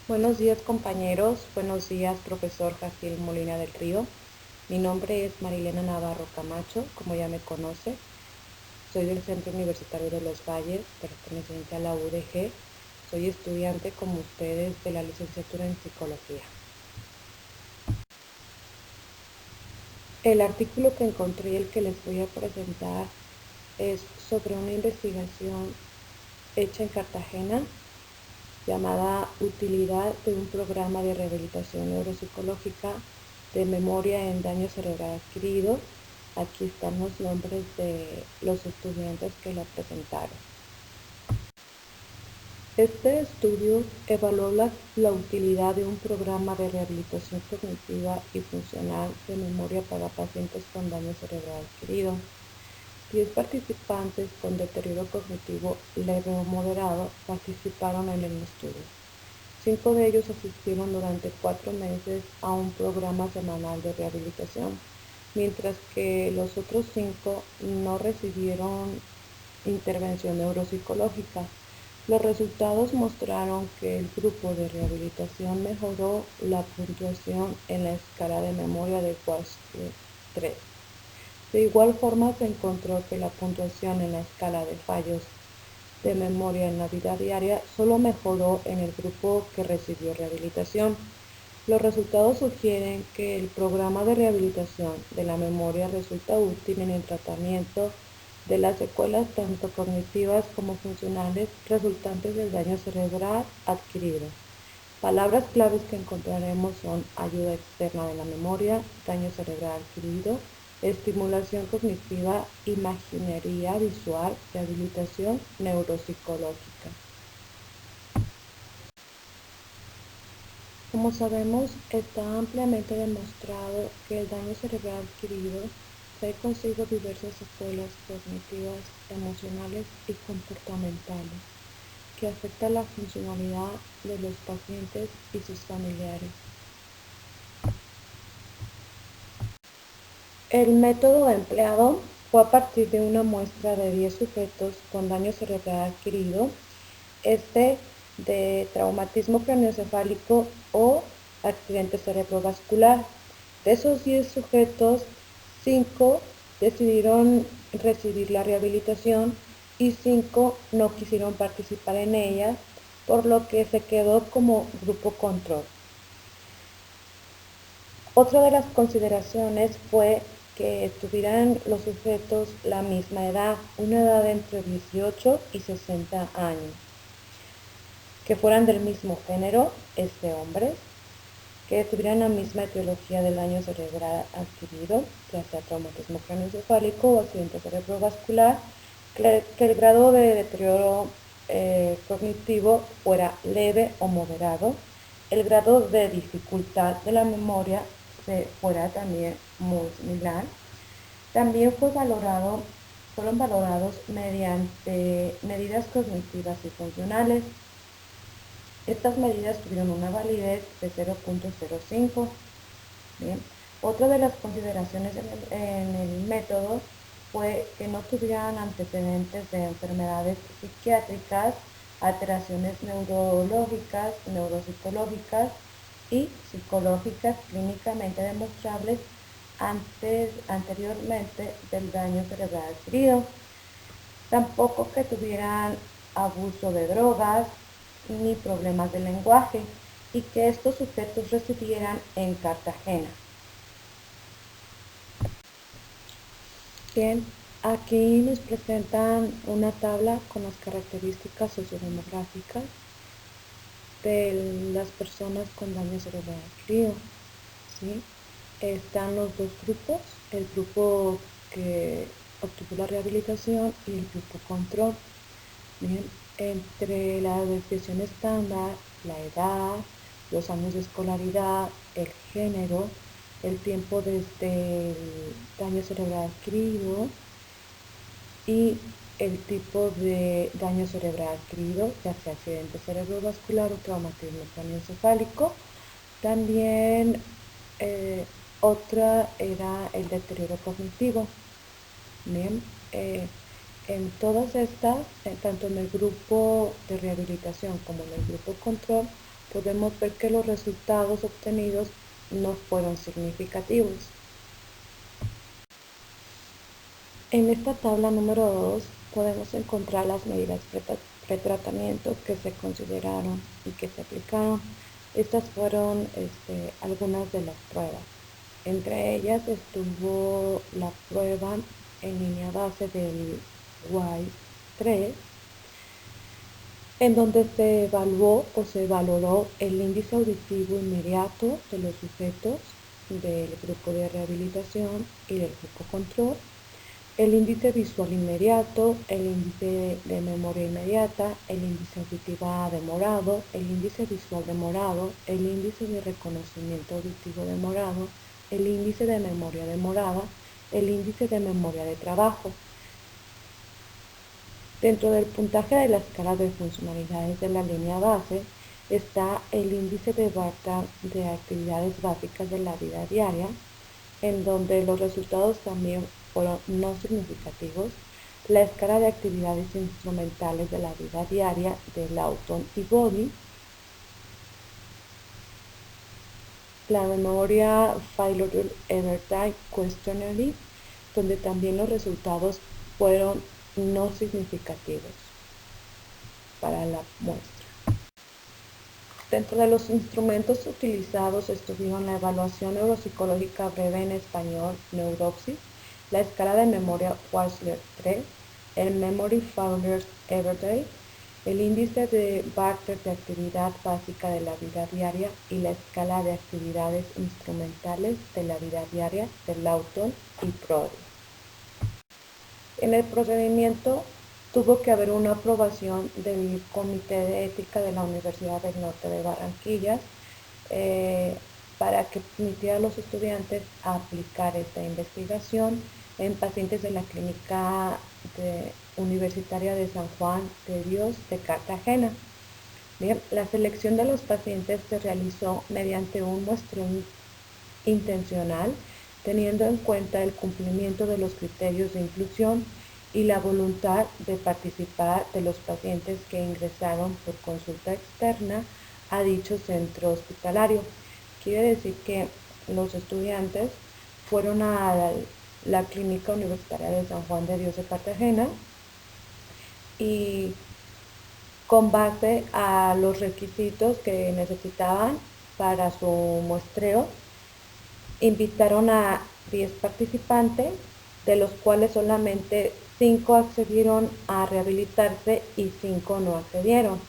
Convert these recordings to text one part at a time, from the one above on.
Buenos días compañeros, buenos días profesor Jaciel Molina del Río. Mi nombre es Marilena Navarro Camacho, como ya me conoce. Soy del Centro Universitario de Los Valles, perteneciente a la UDG. Soy estudiante como ustedes de la licenciatura en Psicología. El artículo que encontré y el que les voy a presentar es sobre una investigación hecha en Cartagena llamada Utilidad de un programa de rehabilitación neuropsicológica de memoria en daño cerebral adquirido. Aquí están los nombres de los estudiantes que la presentaron. Este estudio evaluó la utilidad de un programa de rehabilitación cognitiva y funcional de memoria para pacientes con daño cerebral adquirido. 10 participantes con deterioro cognitivo leve o moderado participaron en el estudio. 5 de ellos asistieron durante 4 meses a un programa semanal de rehabilitación, mientras que los otros 5 no recibieron intervención neuropsicológica. Los resultados mostraron que el grupo de rehabilitación mejoró la puntuación en la escala de memoria de Washington 3. De igual forma, se encontró que la puntuación en la escala de fallos de memoria en la vida diaria solo mejoró en el grupo que recibió rehabilitación. Los resultados sugieren que el programa de rehabilitación de la memoria resulta útil en el tratamiento de las secuelas tanto cognitivas como funcionales resultantes del daño cerebral adquirido. Palabras claves que encontraremos son ayuda externa de la memoria, daño cerebral adquirido, estimulación cognitiva, imaginería visual, rehabilitación neuropsicológica. Como sabemos, está ampliamente demostrado que el daño cerebral adquirido trae consigo diversas secuelas cognitivas, emocionales y comportamentales que afectan la funcionalidad de los pacientes y sus familiares. El método empleado fue a partir de una muestra de 10 sujetos con daño cerebral adquirido, de traumatismo craneoencefálico o accidente cerebrovascular. De esos 10 sujetos, 5 decidieron recibir la rehabilitación y 5 no quisieron participar en ella, por lo que se quedó como grupo control. Otra de las consideraciones fue que tuvieran los sujetos la misma edad, una edad entre 18 y 60 años, que fueran del mismo género, hombres, que tuvieran la misma etiología del daño cerebral adquirido, ya sea traumatismo craneoencefálico o accidente cerebrovascular, que el grado de deterioro cognitivo fuera leve o moderado, el grado de dificultad de la memoria fuera también muy similar. También fueron valorados mediante medidas cognitivas y funcionales. Estas medidas tuvieron una validez de 0.05. Bien. Otra de las consideraciones en el método fue que no tuvieran antecedentes de enfermedades psiquiátricas, alteraciones neurológicas, neuropsicológicas y psicológicas clínicamente demostrables anteriormente del daño cerebral adquirido. Tampoco que tuvieran abuso de drogas ni problemas de lenguaje y que estos sujetos residieran en Cartagena. Bien, aquí nos presentan una tabla con las características sociodemográficas de las personas con daño cerebral adquirido. ¿Sí? Están los dos grupos, el grupo que obtuvo la rehabilitación y el grupo control. Bien, entre la descripción estándar, la edad, los años de escolaridad, el género, el tiempo desde el daño cerebral adquirido y el tipo de daño cerebral adquirido, ya sea accidente cerebrovascular o traumatismo craneoencefálico. También otra era el deterioro cognitivo. Bien, en todas estas, tanto en el grupo de rehabilitación como en el grupo control, podemos ver que los resultados obtenidos no fueron significativos. En esta tabla número 2 podemos encontrar las medidas pretratamiento que se consideraron y que se aplicaron. Estas fueron algunas de las pruebas. Entre ellas estuvo la prueba en línea base del WISE-3, en donde se evaluó o se valoró el índice auditivo inmediato de los sujetos del grupo de rehabilitación y del grupo control, el índice visual inmediato, el índice de memoria inmediata, el índice auditiva demorado, el índice visual demorado, el índice de reconocimiento auditivo demorado, el índice de memoria demorada, el índice de memoria de trabajo. Dentro del puntaje de la escala de funcionalidades de la línea base está el índice de Barta de actividades básicas de la vida diaria, en donde los resultados también fueron no significativos, la escala de actividades instrumentales de la vida diaria de Lawton y Body, la memoria Failure-Evertype Questionnaire, donde también los resultados fueron no significativos para la muestra. Dentro de los instrumentos utilizados estuvieron la evaluación neuropsicológica breve en español, Neuropsy, la escala de memoria Wechsler 3, el Memory Failures Everyday, el índice de Barter de actividad básica de la vida diaria y la escala de actividades instrumentales de la vida diaria de Lawton y Brody. En el procedimiento tuvo que haber una aprobación del Comité de Ética de la Universidad del Norte de Barranquilla para que permitiera a los estudiantes aplicar esta investigación en pacientes de la Clínica Universitaria de San Juan de Dios de Cartagena. Bien, la selección de los pacientes se realizó mediante un muestreo intencional, teniendo en cuenta el cumplimiento de los criterios de inclusión y la voluntad de participar de los pacientes que ingresaron por consulta externa a dicho centro hospitalario. Quiere decir que los estudiantes fueron a la Clínica Universitaria de San Juan de Dios de Cartagena y con base a los requisitos que necesitaban para su muestreo, invitaron a 10 participantes, de los cuales solamente 5 accedieron a rehabilitarse y 5 no accedieron.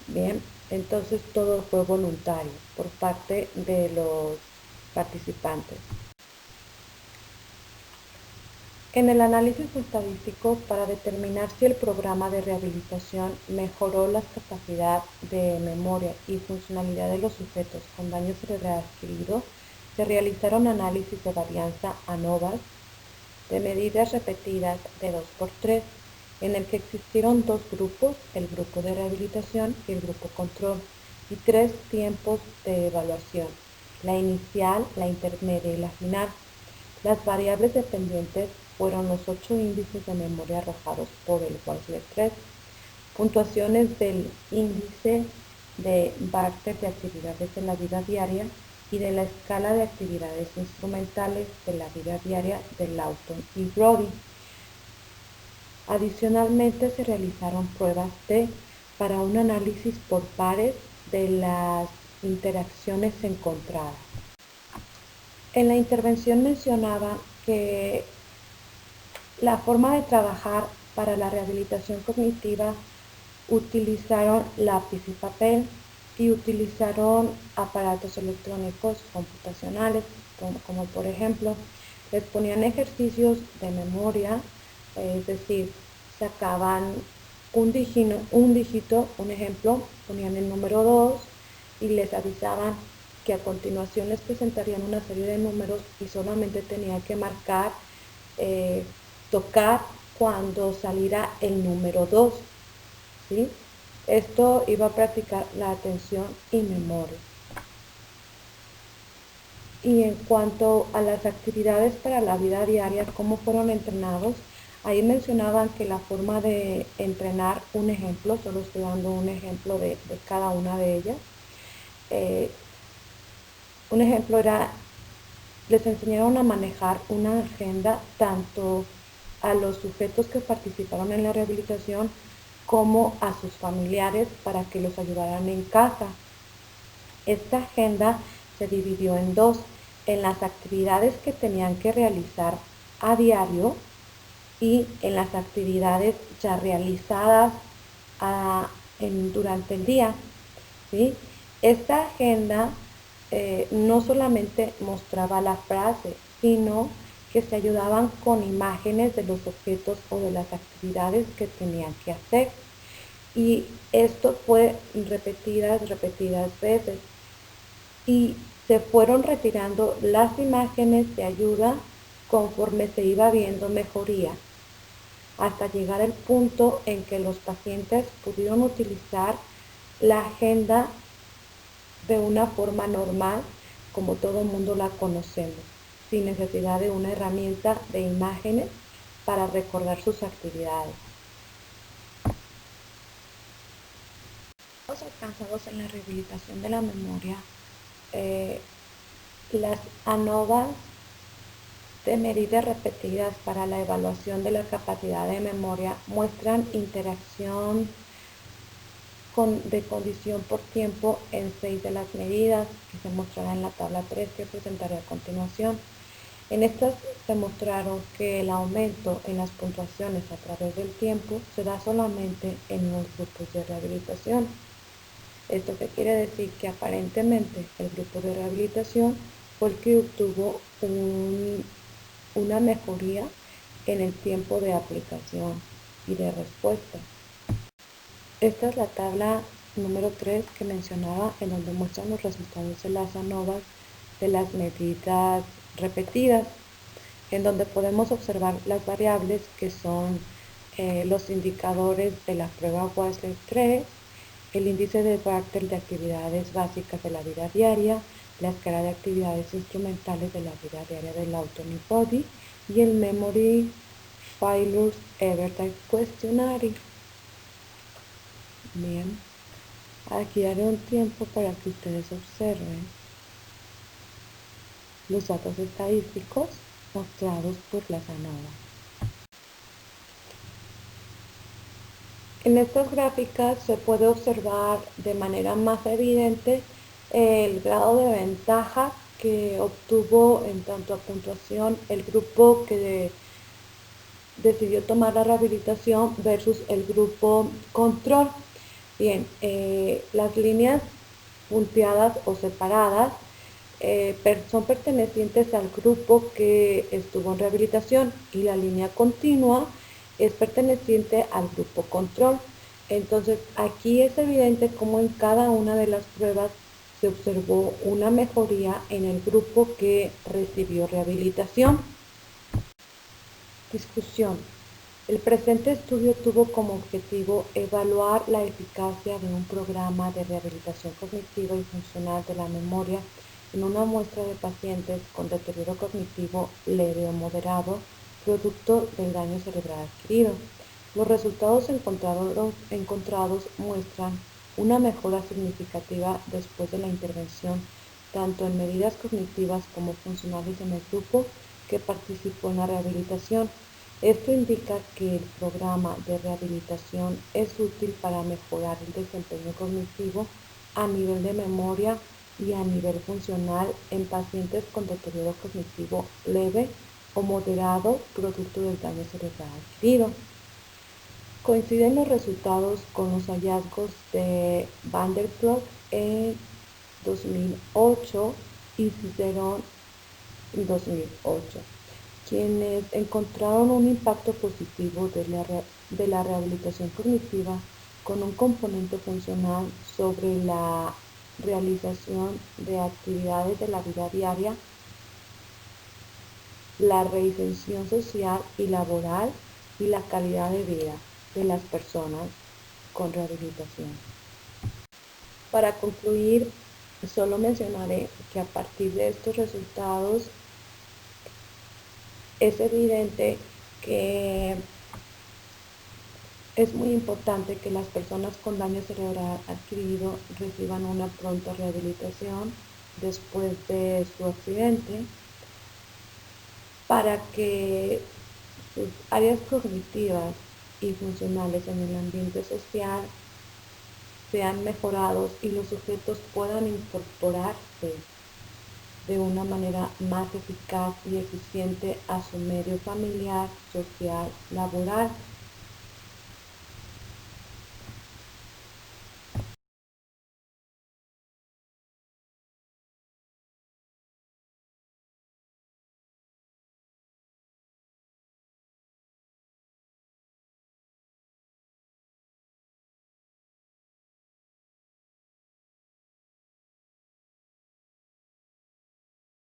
Bien, entonces todo fue voluntario por parte de los participantes. En el análisis estadístico, para determinar si el programa de rehabilitación mejoró la capacidad de memoria y funcionalidad de los sujetos con daño cerebral adquirido, se realizaron análisis de varianza ANOVA de medidas repetidas de 2×3, en el que existieron 2 grupos, el grupo de rehabilitación y el grupo control, y 3 tiempos de evaluación, la inicial, la intermedia y la final. Las variables dependientes fueron los 8 índices de memoria arrojados por el Wechsler 3, puntuaciones del índice de Barter de actividades de la vida diaria y de la escala de actividades instrumentales de la vida diaria de Lawton y Brody. Adicionalmente se realizaron pruebas para un análisis por pares de las interacciones encontradas. En la intervención mencionaba que la forma de trabajar para la rehabilitación cognitiva utilizaron lápiz y papel y utilizaron aparatos electrónicos computacionales, como por ejemplo, les ponían ejercicios de memoria, es decir, sacaban un dígito, un ejemplo, ponían el número 2 y les avisaban que a continuación les presentarían una serie de números y solamente tenía que marcar, tocar cuando saliera el número 2, ¿sí? Esto iba a practicar la atención y memoria. Y en cuanto a las actividades para la vida diaria, cómo fueron entrenados, ahí mencionaban que la forma de entrenar un ejemplo, solo estoy dando un ejemplo de cada una de ellas, Un ejemplo era, les enseñaron a manejar una agenda tanto a los sujetos que participaron en la rehabilitación como a sus familiares para que los ayudaran en casa. Esta agenda se dividió en dos, en las actividades que tenían que realizar a diario y en las actividades ya realizadas durante el día. ¿Sí? Esta agenda no solamente mostraba la frase, sino que se ayudaban con imágenes de los objetos o de las actividades que tenían que hacer. Y esto fue repetidas veces. Y se fueron retirando las imágenes de ayuda conforme se iba viendo mejoría, hasta llegar al punto en que los pacientes pudieron utilizar la agenda de una forma normal, como todo el mundo la conocemos, sin necesidad de una herramienta de imágenes para recordar sus actividades. Los alcanzados en la rehabilitación de la memoria, las ANOVA de medidas repetidas para la evaluación de la capacidad de memoria muestran interacción de condición por tiempo en 6 de las medidas que se mostrará en la tabla 3 que presentaré a continuación. En estas se mostraron que el aumento en las puntuaciones a través del tiempo se da solamente en los grupos de rehabilitación. ¿Esto qué quiere decir? Que aparentemente el grupo de rehabilitación fue el que obtuvo una mejoría en el tiempo de aplicación y de respuesta. Esta es la tabla número 3 que mencionaba, en donde muestran los resultados de las ANOVA de las medidas repetidas, en donde podemos observar las variables que son los indicadores de la prueba Wechsler 3, el índice de Bartel de actividades básicas de la vida diaria, la escala de actividades instrumentales de la vida diaria del Auto-Body y el Memory Failures Evertype Questionnaire. Bien, aquí daré un tiempo para que ustedes observen los datos estadísticos mostrados por la ANOVA. En estas gráficas se puede observar de manera más evidente el grado de ventaja que obtuvo en tanto a puntuación el grupo que decidió tomar la rehabilitación versus el grupo control. Bien, las líneas punteadas o separadas son pertenecientes al grupo que estuvo en rehabilitación y la línea continua es perteneciente al grupo control. Entonces aquí es evidente cómo en cada una de las pruebas se observó una mejoría en el grupo que recibió rehabilitación. Discusión. El presente estudio tuvo como objetivo evaluar la eficacia de un programa de rehabilitación cognitiva y funcional de la memoria en una muestra de pacientes con deterioro cognitivo leve o moderado, producto del daño cerebral adquirido. Los resultados encontrados muestran una mejora significativa después de la intervención, tanto en medidas cognitivas como funcionales en el grupo que participó en la rehabilitación. Esto indica que el programa de rehabilitación es útil para mejorar el desempeño cognitivo a nivel de memoria y a nivel funcional en pacientes con deterioro cognitivo leve o moderado producto del daño cerebral adquirido. Coinciden los resultados con los hallazgos de Van der Ploeg en 2008 y Cicerón en 2008. Quienes encontraron un impacto positivo de la rehabilitación cognitiva con un componente funcional sobre la realización de actividades de la vida diaria, la reinserción social y laboral y la calidad de vida de las personas con rehabilitación. Para concluir, solo mencionaré que a partir de estos resultados es evidente que Es muy importante que las personas con daño cerebral adquirido reciban una pronta rehabilitación después de su accidente para que sus áreas cognitivas y funcionales en el ambiente social sean mejorados y los sujetos puedan incorporarse de una manera más eficaz y eficiente a su medio familiar, social, laboral